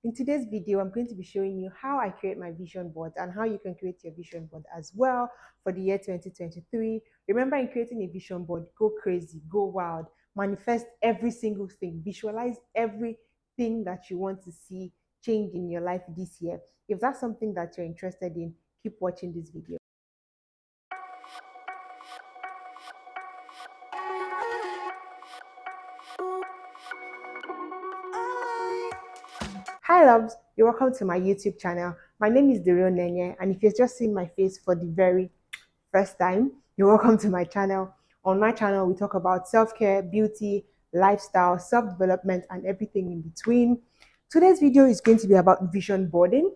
In today's video, I'm going to be showing you how I create my vision board and how you can create your vision board as well for the year 2023. Remember, in creating a vision board, go crazy, go wild, manifest every single thing, visualize everything that you want to see change in your life this year. If that's something that you're interested in, keep watching this video. Hi loves, you're welcome to my YouTube channel. My name is Dario Nenye, and if you've just seen my face for the very first time, you're welcome to my channel. On my channel, we talk about self-care, beauty, lifestyle, self-development, and everything in between. Today's video is going to be about vision boarding.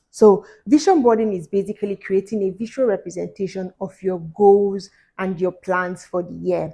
So vision boarding is basically creating a visual representation of your goals and your plans for the year.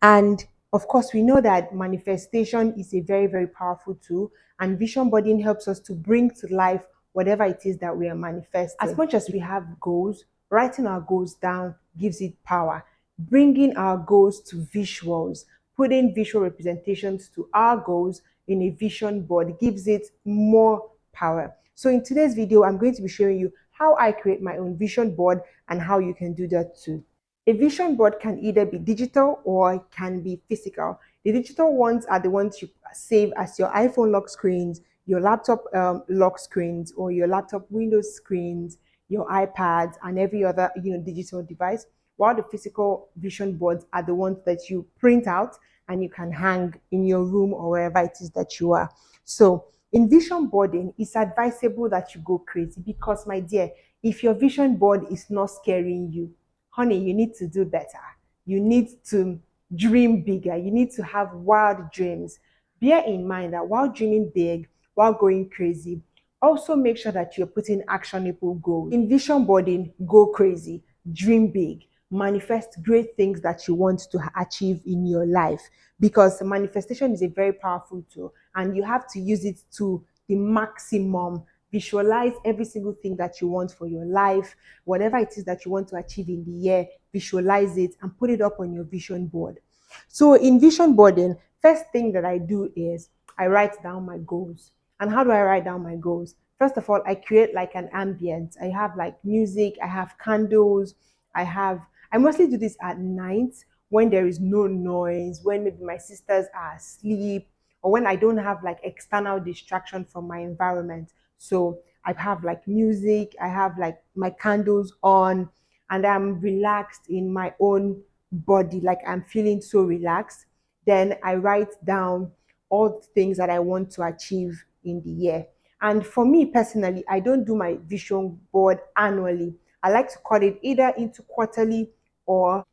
And of course, we know that manifestation is a very, very powerful tool, and vision boarding helps us to bring to life whatever it is that we are manifesting. As much as we have goals, writing our goals down gives it power. Bringing our goals to visuals, putting visual representations to our goals in a vision board gives it more power. So in today's video, I'm going to be showing you how I create my own vision board and how you can do that too. A vision board can either be digital or it can be physical. The digital ones are the ones you save as your iPhone lock screens, your laptop lock screens, or your laptop Windows screens, your iPads, and every other digital device. While the physical vision boards are the ones that you print out and you can hang in your room or wherever it is that you are. So in vision boarding, it's advisable that you go crazy because, my dear, if your vision board is not scaring you, honey, you need to do better. You need to dream bigger. You need to have wild dreams. Bear in mind that while dreaming big, while going crazy, also make sure that you're putting actionable goals. In vision boarding, go crazy, dream big, manifest great things that you want to achieve in your life, because manifestation is a very powerful tool and you have to use it to the maximum. Visualize every single thing that you want for your life, whatever it is that you want to achieve in the year, visualize it and put it up on your vision board. So in vision boarding, first thing that I do is I write down my goals. And how do I write down my goals? First of all, I create like an ambience. I have like music, I have candles, I mostly do this at night when there is no noise, when maybe my sisters are asleep, or when I don't have like external distraction from my environment. So I have like music, I have like my candles on, and I'm relaxed in my own body, like I'm feeling so relaxed. Then I write down all the things that I want to achieve in the year. And for me personally, I don't do my vision board annually. I like to cut it either into quarterly or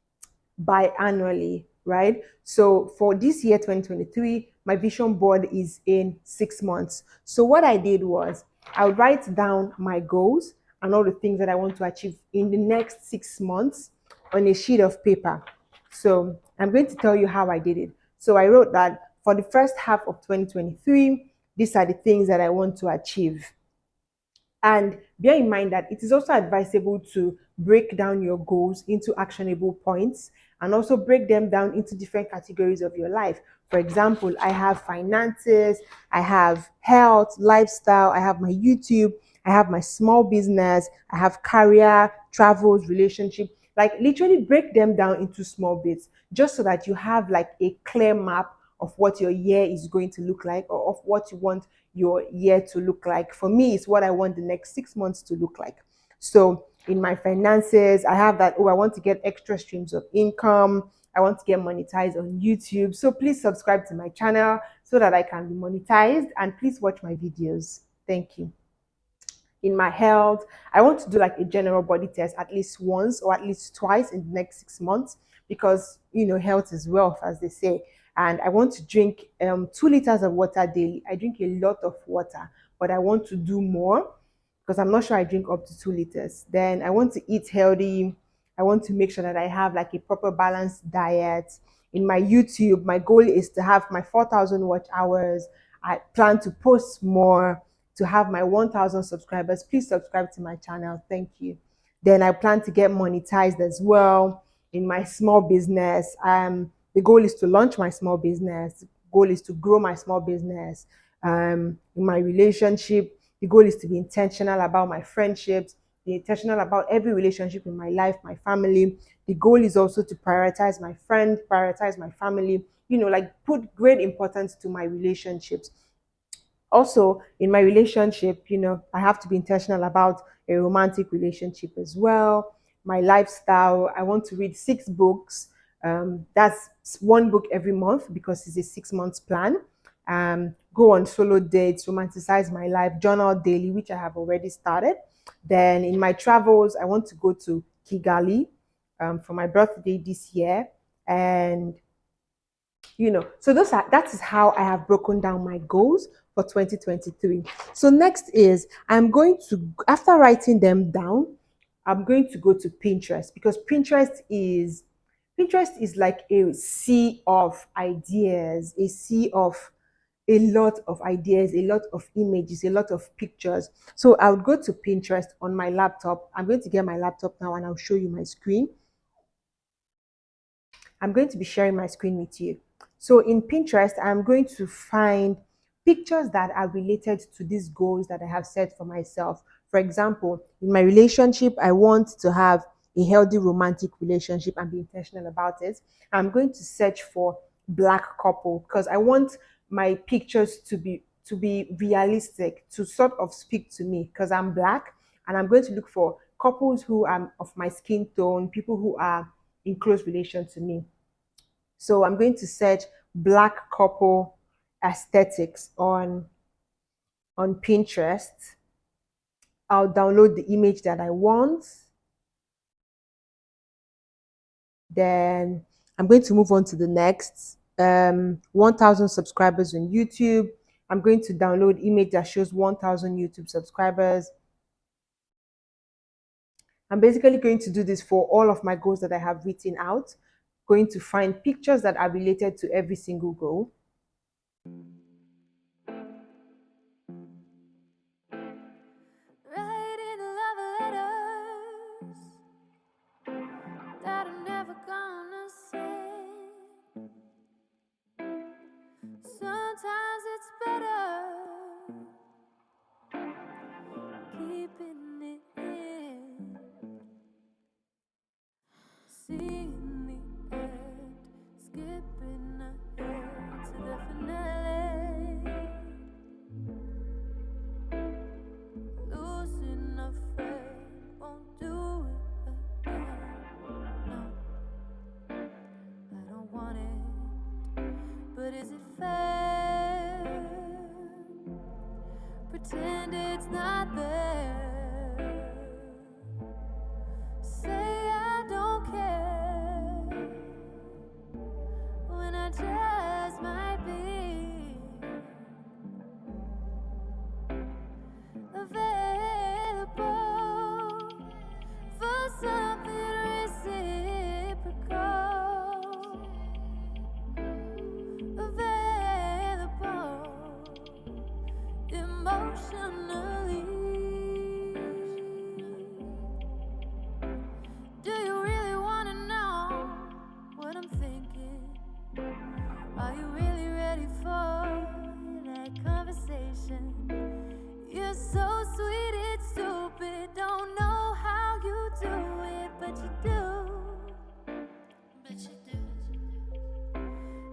biannually, right? So for this year, 2023, my vision board is in 6 months. So what I did was I would write down my goals and all the things that I want to achieve in the next 6 months on a sheet of paper. So I'm going to tell you how I did it. So I wrote that for the first half of 2023, these are the things that I want to achieve. And bear in mind that it is also advisable to break down your goals into actionable points and also break them down into different categories of your life. For example, I have finances, I have health, lifestyle, I have my YouTube, I have my small business, I have career, travels, relationship. Like literally break them down into small bits just so that you have like a clear map of what your year is going to look like or of what you want your year to look like. For me, it's what I want the next 6 months to look like. So in my finances, I have that, oh, I want to get extra streams of income. I want to get monetized on YouTube. So please subscribe to my channel so that I can be monetized, and please watch my videos. Thank you. In my health, I want to do like a general body test at least once or at least twice in the next 6 months because, health is wealth, as they say. And I want to drink 2 liters of water daily. I drink a lot of water, but I want to do more because I'm not sure I drink up to 2 liters. Then I want to eat healthy. I want to make sure that I have like a proper balanced diet. In my YouTube, my goal is to have my 4,000 watch hours. I plan to post more to have my 1,000 subscribers. Please subscribe to my channel. Thank you. Then I plan to get monetized as well in my small business. The goal is to launch my small business. The goal is to grow my small business. in my relationship. The goal is to be intentional about my friendships, be intentional about every relationship in my life, my family. The goal is also to prioritize my friend, prioritize my family, like put great importance to my relationships. Also, in my relationship, I have to be intentional about a romantic relationship as well. My lifestyle, I want to read 6 books. That's one book every month because it's a 6 months plan. Go on solo dates, romanticize my life, journal daily, which I have already started. Then in my travels, I want to go to Kigali for my birthday this year. And so that is how I have broken down my goals for 2023. So next is, I'm going to, after writing them down, I'm going to go to Pinterest, because Pinterest is like a sea of ideas, a sea of a lot of ideas, a lot of images, a lot of pictures. So I would go to Pinterest on my laptop. I'm going to get my laptop now and I'll show you my screen. I'm going to be sharing my screen with you. So in Pinterest, I'm going to find pictures that are related to these goals that I have set for myself. For example, in my relationship, I want to have a healthy romantic relationship and be intentional about it. I'm going to search for black couple because I want my pictures to be realistic, to sort of speak to me because I'm black, and I'm going to look for couples who are of my skin tone, people who are in close relation to me. So I'm going to search black couple aesthetics on Pinterest. I'll download the image that I want. Then I'm going to move on to the next. 1,000 subscribers on YouTube. I'm going to download image that shows 1,000 YouTube subscribers. I'm basically going to do this for all of my goals that I have written out. Going to find pictures that are related to every single goal. Sometimes it's better keeping it in, seeing the end, skipping ahead to the finale, losing a friend, won't do it again. No, I don't want it, but is it fair? Pretend it's not there. Say I don't care when I just might be available for something reciprocal. Available emotionally. Do you really want to know what I'm thinking? Are you really ready for that conversation? You're so sweet, it's stupid. Don't know how you do it, but you do. But you do.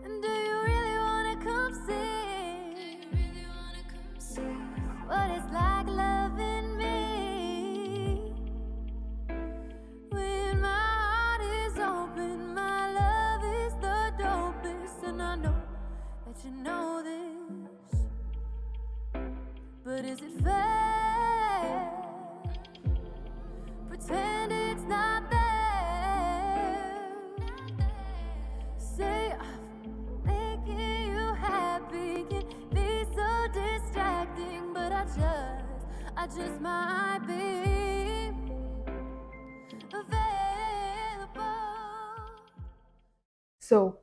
And do you really want to come see? Do you really want to come see what it's like loving me? When my heart is open, my love is the dopest, and I know that you know this. But is it fair? Pretend it's not there. Say making you happy can be so distracting, but I just might be available. So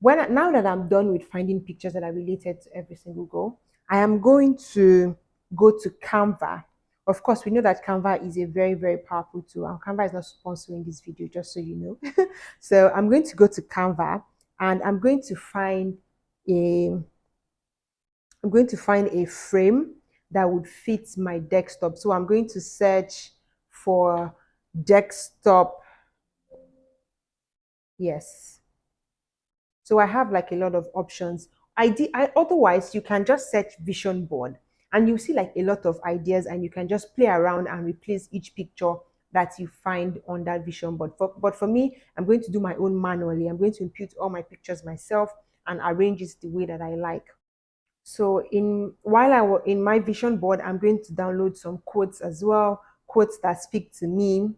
now that I'm done with finding pictures that are related to every single goal, I am going to go to Canva. Of course, we know that Canva is a very, very powerful tool, and Canva is not sponsoring this video, just so you know. So I'm going to go to Canva and I'm going to find a I'm going to find a frame that would fit my desktop. So I'm going to search for desktop. Yes. So I have like a lot of options. Otherwise, you can just search vision board and you see like a lot of ideas and you can just play around and replace each picture that you find on that vision board. But for me, I'm going to do my own manually. I'm going to input all my pictures myself and arrange it the way that I like. So while I was in my vision board, I'm going to download some quotes as well, quotes that speak to me.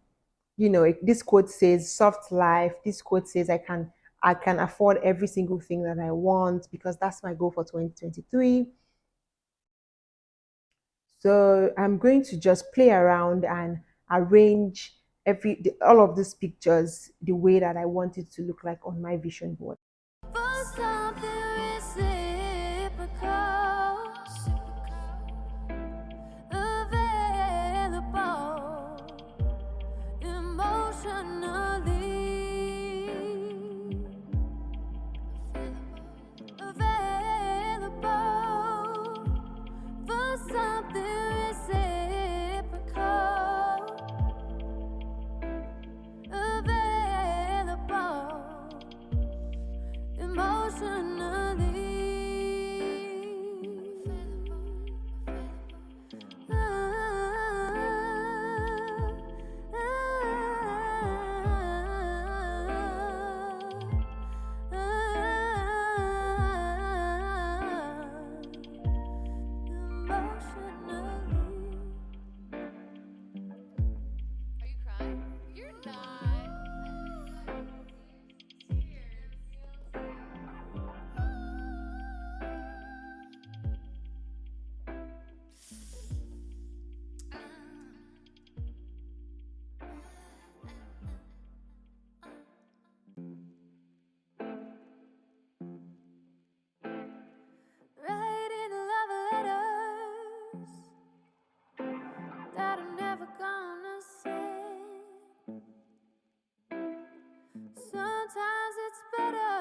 This quote says soft life. This quote says I can afford every single thing that I want because that's my goal for 2023. So I'm going to just play around and arrange all of these pictures the way that I want it to look like on my vision board. For something reciprocal, available emotionally, available for something reciprocal, available emotionally. Writing love letters that I'm never gonna send. Sometimes it's better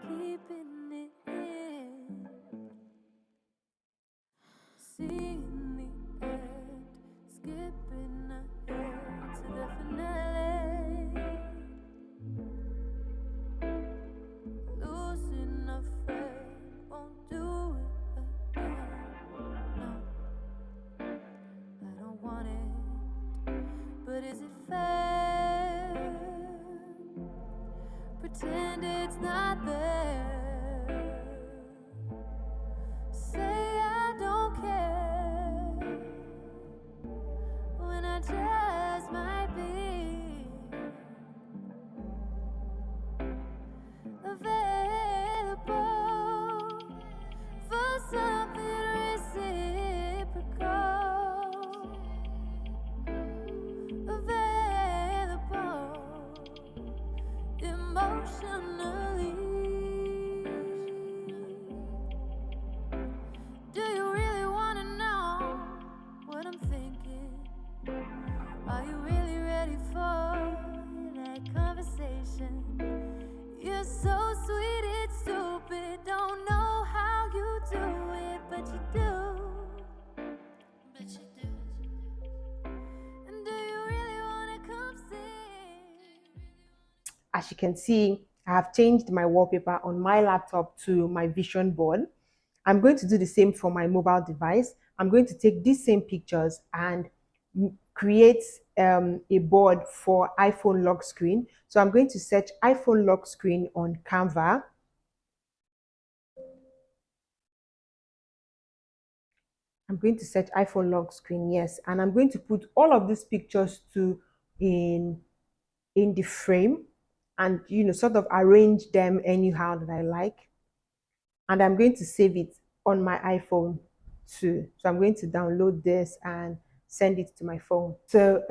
keeping it in. Seeing the end, skipping ahead to the finale. Losing a friend won't do it again. No, I don't want it, but is it fair? Pretend it's not there. Say I don't care when I just might be available for something reciprocal, available emotionally. Do you really want to know what I'm thinking? Are you really ready for that conversation? You're so sweet, it's stupid. Don't know how you do it, but you do. But you do. And do you really want to come see? As you can see, I have changed my wallpaper on my laptop to my vision board. I'm going to do the same for my mobile device. I'm going to take these same pictures and create a board for iPhone lock screen. So I'm going to search iPhone lock screen on Canva. I'm going to search iPhone lock screen, yes, and I'm going to put all of these pictures in the frame and sort of arrange them anyhow that I like. And I'm going to save it on my iPhone too. So I'm going to download this and send it to my phone. So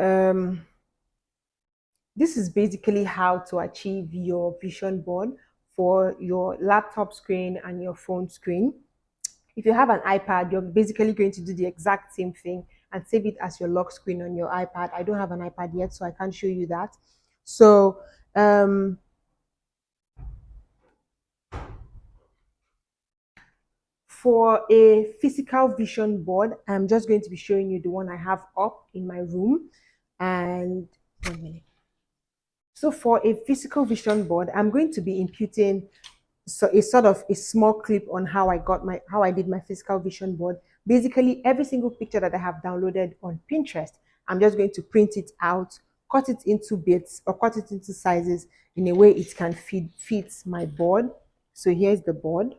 this is basically how to achieve your vision board for your laptop screen and your phone screen. If you have an iPad, you're basically going to do the exact same thing and save it as your lock screen on your iPad. I don't have an iPad yet, so I can't show you that. So For a physical vision board, I'm just going to be showing you the one I have up in my room. And 1 minute. So for a physical vision board, I'm going to be imputing a sort of a small clip on how I did my physical vision board. Basically, every single picture that I have downloaded on Pinterest, I'm just going to print it out, cut it into bits or cut it into sizes in a way it can fit my board. So here's the board.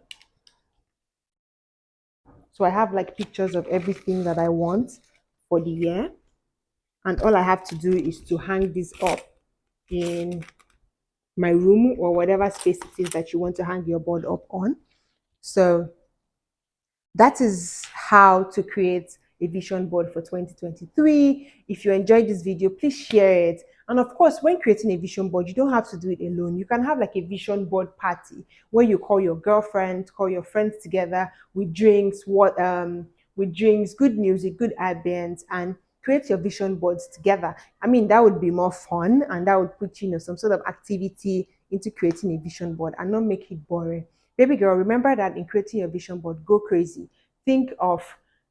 So I have like pictures of everything that I want for the year. And all I have to do is to hang this up in my room or whatever space it is that you want to hang your board up on. So that is how to create a vision board for 2023. If you enjoyed this video, please share it. And of course, when creating a vision board, you don't have to do it alone. You can have like a vision board party where you call your girlfriend, call your friends together with drinks, good music, good ambience, and create your vision boards together. I mean, that would be more fun, and that would put some sort of activity into creating a vision board and not make it boring. Baby girl, remember that in creating your vision board, go crazy. Think of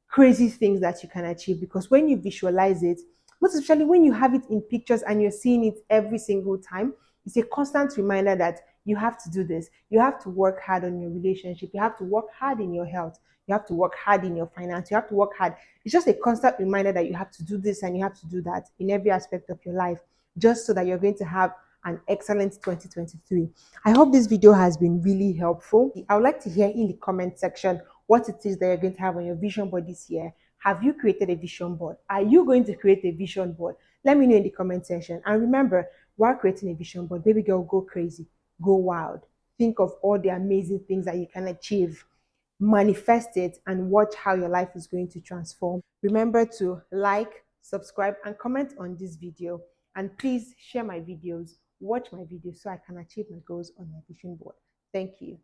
crazy things that you can achieve, because when you visualize it, most especially when you have it in pictures and you're seeing it every single time, it's a constant reminder that you have to do this. You have to work hard on your relationship. You have to work hard in your health. You have to work hard in your finance. You have to work hard. It's just a constant reminder that you have to do this and you have to do that in every aspect of your life, just so that you're going to have an excellent 2023. I hope this video has been really helpful. I would like to hear in the comment section what it is that you're going to have on your vision board this year. Have you created a vision board? Are you going to create a vision board? Let me know in the comment section. And remember, while creating a vision board, baby girl, go crazy, go wild. Think of all the amazing things that you can achieve. Manifest it and watch how your life is going to transform. Remember to like, subscribe, and comment on this video. And please share my videos, watch my videos so I can achieve my goals on my vision board. Thank you.